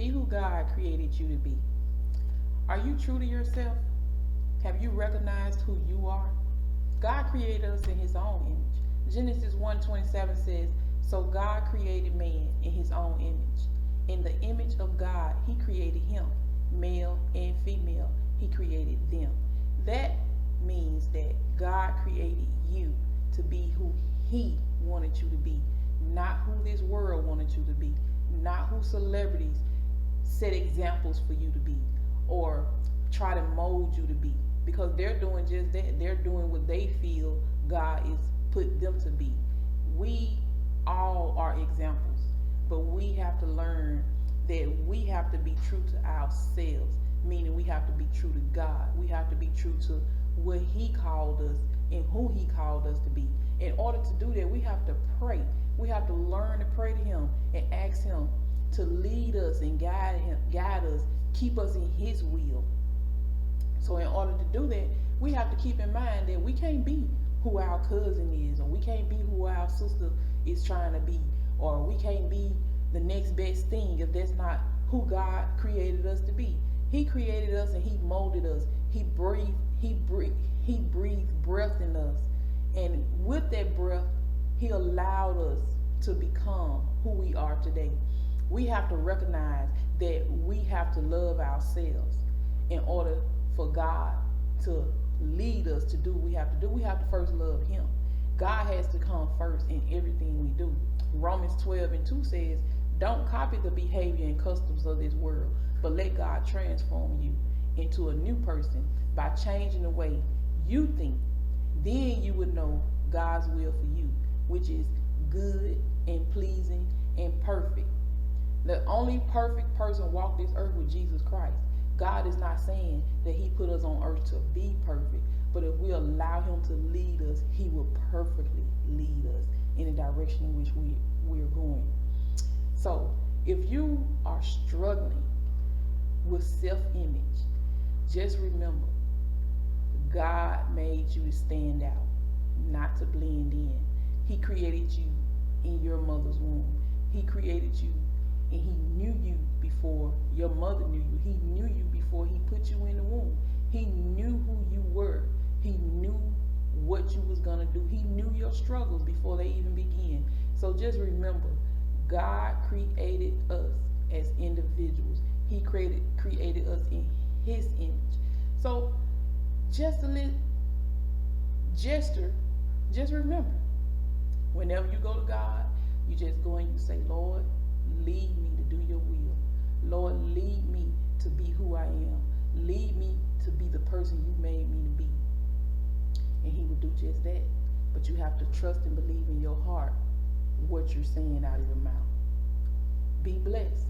Be who God created you to be. Are you true to yourself? Have you recognized who you are? God created us in his own image. Genesis 1:27 says, "So God created man in his own image. In the image of God, he created him. Male and female, he created them." That means that God created you to be who he wanted you to be, not who this world wanted you to be, not who celebrities set examples for you to be or try to mold you to be, because they're doing just that. They're doing what they feel God is put them to be. We all are examples, but we have to learn that we have to be true to ourselves, meaning we have to be true to God. We have to be true to what he called us and who he called us to be. In order to do that, we have to pray. We have to learn to pray to him and ask him to lead us and guide us, keep us in his will. So in order to do that, we have to keep in mind that we can't be who our cousin is, or we can't be who our sister is trying to be, or we can't be the next best thing if that's not who God created us to be. He created us and he molded us. He breathed breath in us. And with that breath, he allowed us to become who we are today. We have to recognize that we have to love ourselves in order for God to lead us to do what we have to do. We have to first love him. God has to come first in everything we do. Romans 12:2 says, "Don't copy the behavior and customs of this world, but let God transform you into a new person by changing the way you think. Then you would know God's will for you, which is good and pleasing and perfect." The only perfect person walked this earth was Jesus Christ. God is not saying that he put us on earth to be perfect, but if we allow him to lead us, he will perfectly lead us in the direction in which we're going. So if you are struggling with self-image, just remember, God made you to stand out, not to blend in. He created you in your mother's womb. He created you and he knew you before your mother knew you. He knew you before he put you in the womb. He knew who you were. He knew what you was going to do. He knew your struggles before they even began. So just remember, God created us as individuals. He created us in his image. So just a little gesture, just remember, whenever you go to God, you just go and you say, "Lord, lead me to do your will. Lord, lead me to be who I am. Lead me to be the person you made me to be." And he will do just that. But you have to trust and believe in your heart what you're saying out of your mouth. Be blessed.